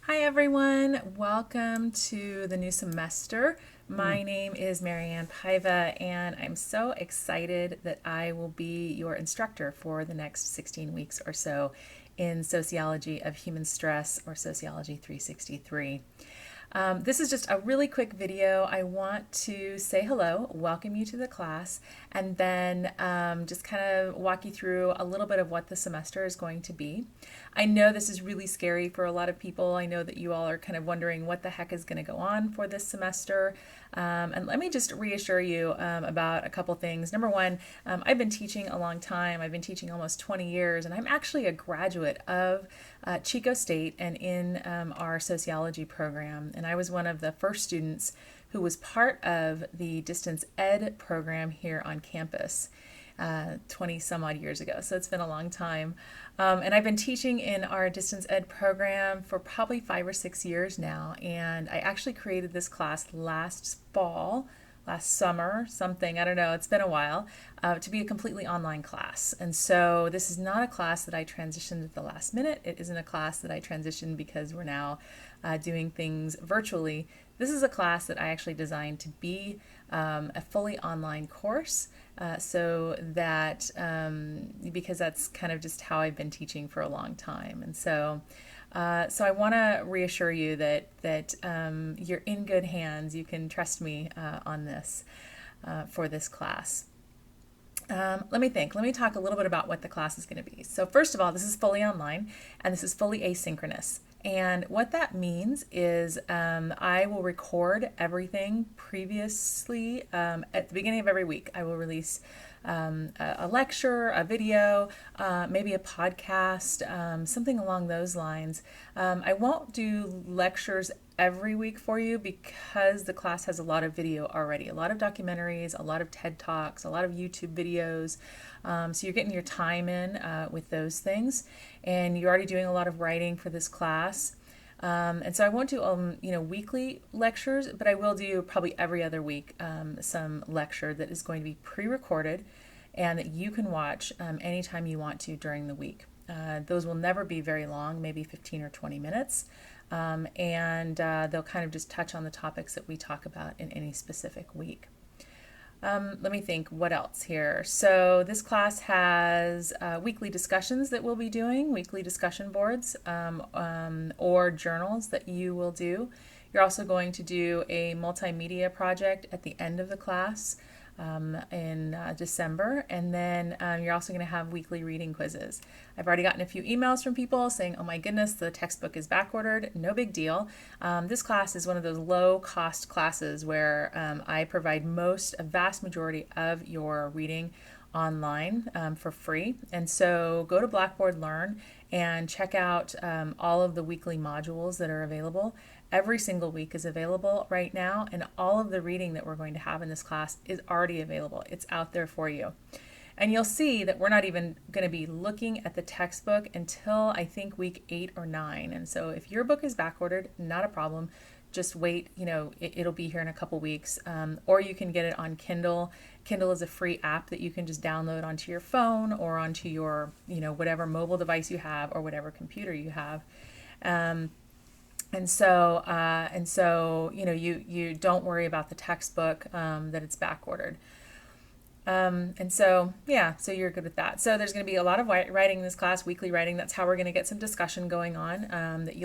Hi everyone, welcome to the new semester. My name is Marianne Paiva and I'm so excited that I will be your instructor for the next 16 weeks or so in Sociology of Human Stress, or Sociology 363. This is just a really quick video. I want to say hello, welcome you to the class, and then just kind of walk you through a little bit of what the semester is going to be. I know this is really scary for a lot of people. I know that you all are kind of wondering what the heck is going to go on for this semester. And let me just reassure you about a couple things. Number one, I've been teaching a long time. I've been teaching almost 20 years, and I'm actually a graduate of Chico State and in our sociology program. And I was one of the first students who was part of the distance ed program here on campus 20 some odd years ago. So it's been a long time. And I've been teaching in our distance ed program for probably 5 or 6 years now. And I actually created this class last summer, something, I don't know, it's been a while, to be a completely online class. And so this is not a class that I transitioned at the last minute. It isn't a class that I transitioned because we're now doing things virtually. This is a class that I actually designed to be a fully online course, so that because that's kind of just how I've been teaching for a long time. And so I want to reassure you that you're in good hands. You can trust me on this for this class. Let me think. Let me talk a little bit about what the class is going to be. So first of all, this is fully online and this is fully asynchronous. And what that means is I will record everything previously at the beginning of every week. I will release a lecture, a video, maybe a podcast, something along those lines. I won't do lectures every week for you because the class has a lot of video already, a lot of documentaries, a lot of TED Talks, a lot of YouTube videos. So you're getting your time in with those things, and you're already doing a lot of writing for this class. And so I won't do weekly lectures, but I will do probably every other week some lecture that is going to be pre-recorded and that you can watch anytime you want to during the week. Those will never be very long, maybe 15 or 20 minutes. And they'll kind of just touch on the topics that we talk about in any specific week. Let me think, what else here? So this class has weekly discussions that we'll be doing, weekly discussion boards or journals that you will do. You're also going to do a multimedia project at the end of the class in December, and then you're also going to have weekly reading quizzes. I've already gotten a few emails from people saying, oh my goodness, the textbook is backordered. No big deal. This class is one of those low cost classes where I provide a vast majority of your reading online for free. And so go to Blackboard Learn and check out all of the weekly modules that are available. Every single week is available right now, and all of the reading that we're going to have in this class is already available. It's out there for you. And you'll see that we're not even going to be looking at the textbook until I think week 8 or 9. And so if your book is backordered, not a problem. Just wait, it'll be here in a couple weeks. Or you can get it on Kindle. Kindle is a free app that you can just download onto your phone or onto your, whatever mobile device you have or whatever computer you have. And so, you don't worry about the textbook, that it's backordered. So you're good with that. So there's going to be a lot of writing in this class, weekly writing. That's how we're going to get some discussion going on, that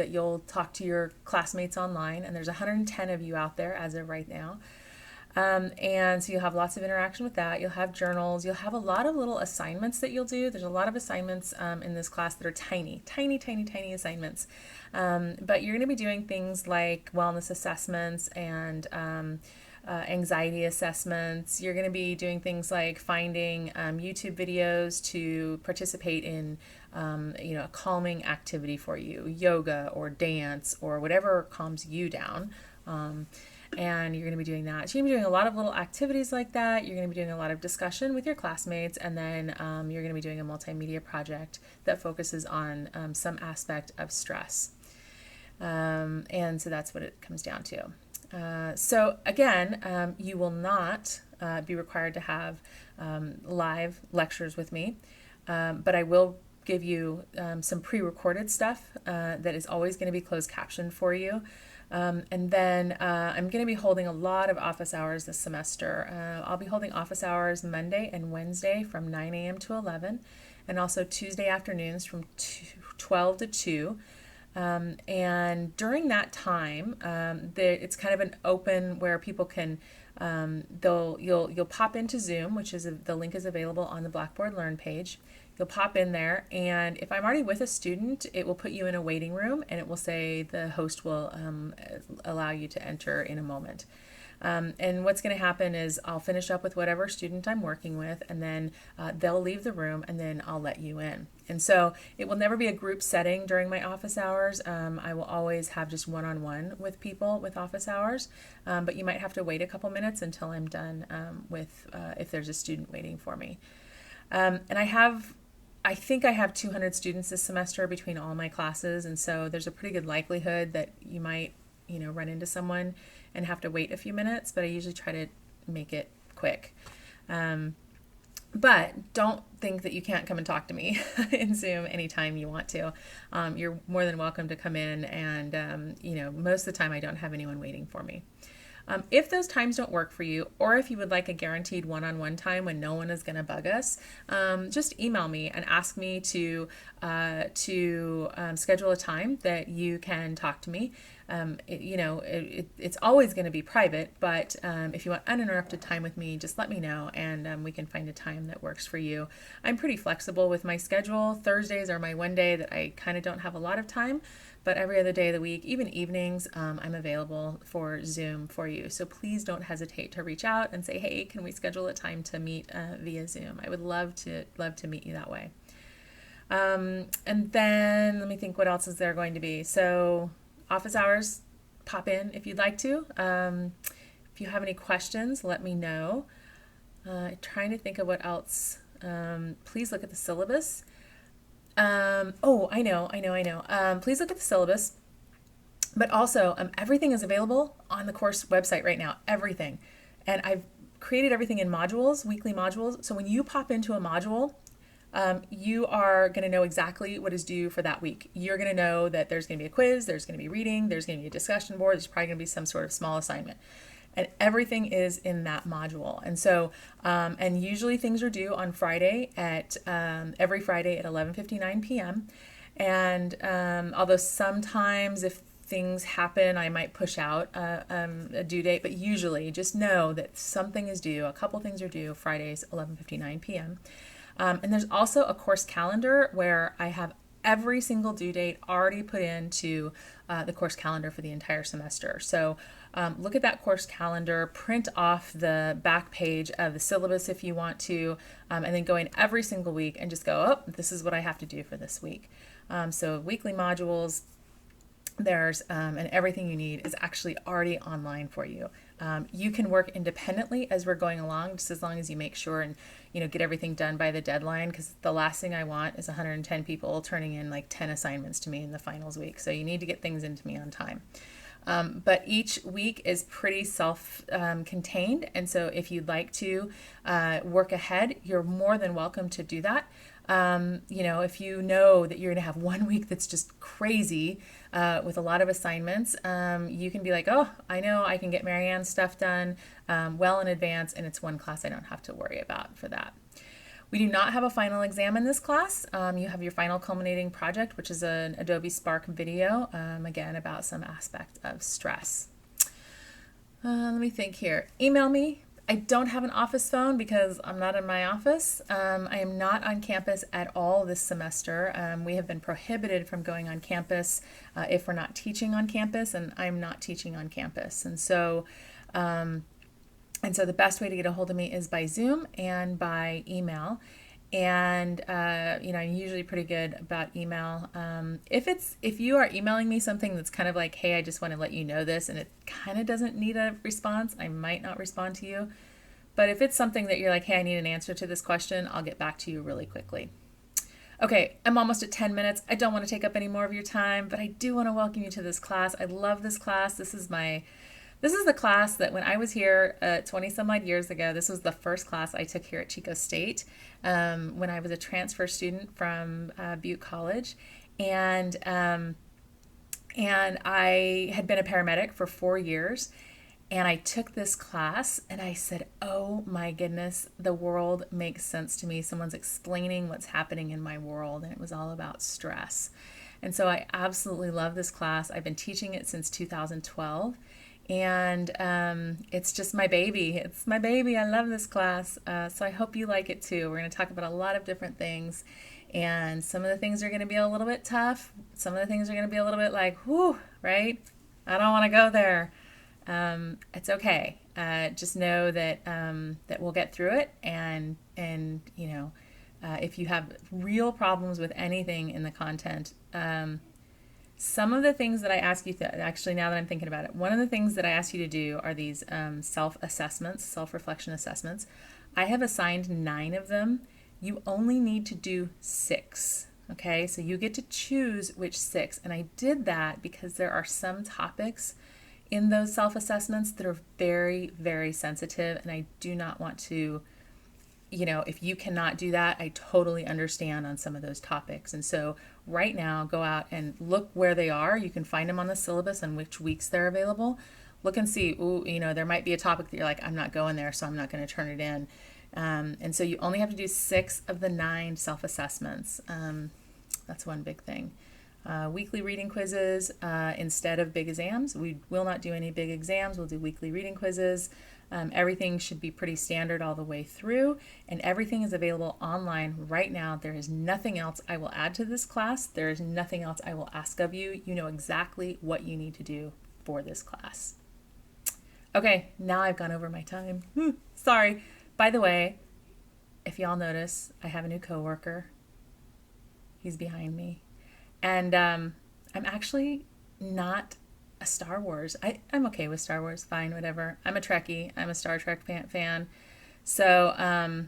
you'll talk to your classmates online. And there's 110 of you out there as of right now. And so you'll have lots of interaction with that. You'll have journals. You'll have a lot of little assignments that you'll do. There's a lot of assignments in this class that are tiny assignments. But you're going to be doing things like wellness assessments and anxiety assessments. You're going to be doing things like finding YouTube videos to participate in a calming activity for you, yoga or dance or whatever calms you down. And you're going to be doing that. So you're going to be doing a lot of little activities like that. You're going to be doing a lot of discussion with your classmates, and then you're going to be doing a multimedia project that focuses on some aspect of stress. And so that's what it comes down to. So again, you will not be required to have live lectures with me, but I will give you some pre-recorded stuff that is always going to be closed captioned for you. And then I'm going to be holding a lot of office hours this semester. I'll be holding office hours Monday and Wednesday from 9 a.m. to 11, and also Tuesday afternoons from 12 to 2. And during that time, it's kind of an open where people can you'll pop into Zoom, which is the link is available on the Blackboard Learn page. You'll pop in there, and if I'm already with a student, it will put you in a waiting room, and it will say the host will allow you to enter in a moment. And what's going to happen is I'll finish up with whatever student I'm working with, and then they'll leave the room, and then I'll let you in. And so it will never be a group setting during my office hours. I will always have just one-on-one with people with office hours, but you might have to wait a couple minutes until I'm done if there's a student waiting for me. And I think I have 200 students this semester between all my classes, and so there's a pretty good likelihood that you might, run into someone and have to wait a few minutes, but I usually try to make it quick. But don't think that you can't come and talk to me in Zoom anytime you want to. You're more than welcome to come in, and most of the time I don't have anyone waiting for me. If those times don't work for you, or if you would like a guaranteed one-on-one time when no one is going to bug us, just email me and ask me to schedule a time that you can talk to me. It's always going to be private, but if you want uninterrupted time with me, just let me know, and we can find a time that works for you. I'm pretty flexible with my schedule. Thursdays are my one day that I kind of don't have a lot of time, but every other day of the week, even evenings, I'm available for Zoom for you. So please don't hesitate to reach out and say, hey, can we schedule a time to meet via Zoom? I would love to meet you that way. And then let me think, what else is there going to be? So office hours, pop in if you'd like to. If you have any questions, let me know. Trying to think of what else. Please look at the syllabus. I know. Please look at the syllabus. But also, everything is available on the course website right now. Everything. And I've created everything in modules, weekly modules. So when you pop into a module, you are going to know exactly what is due for that week. You're going to know that there's going to be a quiz, there's going to be reading, there's going to be a discussion board, there's probably going to be some sort of small assignment. And everything is in that module. And so, and usually things are due on Friday every Friday at 11:59 p.m. And although sometimes if things happen, I might push out a due date, but usually just know that something is due, a couple things are due Fridays, 11:59 p.m. And there's also a course calendar where I have every single due date already put into the course calendar for the entire semester. So look at that course calendar, print off the back page of the syllabus if you want to, and then go in every single week and just go, oh, this is what I have to do for this week. So weekly modules, there's and everything you need is actually already online for you. You can work independently as we're going along, just as long as you make sure and get everything done by the deadline, because the last thing I want is 110 people turning in like 10 assignments to me in the finals week. So you need to get things into me on time. But each week is pretty self-contained, and so if you'd like to work ahead, you're more than welcome to do that. If you know that you're going to have one week that's just crazy with a lot of assignments, you can be like, oh, I know I can get Marianne's stuff done well in advance, and it's one class I don't have to worry about for that. We do not have a final exam in this class. You have your final culminating project, which is an Adobe Spark video, again, about some aspect of stress. Let me think here. Email me. I don't have an office phone because I'm not in my office. I am not on campus at all this semester. We have been prohibited from going on campus if we're not teaching on campus, and I'm not teaching on campus. And so the best way to get a hold of me is by Zoom and by email. And I'm usually pretty good about email. If you are emailing me something that's kind of like, hey, I just want to let you know this, and it kind of doesn't need a response, I might not respond to you. But if it's something that you're like, hey, I need an answer to this question, I'll get back to you really quickly. Okay, I'm almost at 10 minutes. I don't want to take up any more of your time, but I do want to welcome you to this class. I love this class. This is my This is the class that when I was here 20 some odd years ago, this was the first class I took here at Chico State when I was a transfer student from Butte College. And, um, and I had been a paramedic for 4 years. And I took this class and I said, oh my goodness, the world makes sense to me. Someone's explaining what's happening in my world. And it was all about stress. And so I absolutely love this class. I've been teaching it since 2012. And it's just my baby. It's my baby. I love this class. So I hope you like it too. We're going to talk about a lot of different things. And some of the things are going to be a little bit tough. Some of the things are going to be a little bit like, whew, right? I don't want to go there. It's okay. Just know that that we'll get through it, and if you have real problems with anything in the content, some of the things that I ask you actually, now that I'm thinking about it, one of the things that I ask you to do are these self-assessments, self-reflection assessments. I have assigned 9 of them. You only need to do 6. Okay, so you get to choose which 6, and I did that because there are some topics in those self-assessments that are very, very sensitive, and I do not want to, if you cannot do that, I totally understand on some of those topics. And so right now, go out and look where they are. You can find them on the syllabus and which weeks they're available. Look and see, there might be a topic that you're like, I'm not going there, so I'm not going to turn it in. And so you only have to do 6 of the 9 self-assessments. That's one big thing. Weekly reading quizzes instead of big exams. We will not do any big exams. We'll do weekly reading quizzes. Everything should be pretty standard all the way through, and everything is available online right now. There is nothing else I will add to this class. There is nothing else I will ask of you. You know exactly what you need to do for this class. Okay, now I've gone over my time. Sorry. By the way, if y'all notice, I have a new coworker. He's behind me. And I'm actually not a Star Wars. I'm okay with Star Wars, fine, whatever. I'm a Trekkie. I'm a Star Trek fan. So,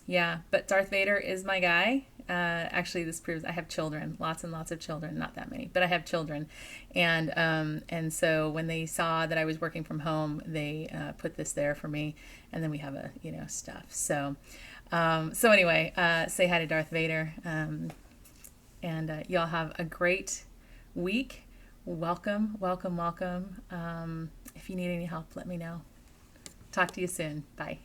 yeah, but Darth Vader is my guy. Actually, this proves I have children, lots and lots of children, not that many, but I have children. And so when they saw that I was working from home, they put this there for me. And then we have stuff. So anyway, say hi to Darth Vader. And y'all have a great week. Welcome. If you need any help, let me know. Talk to you soon. Bye.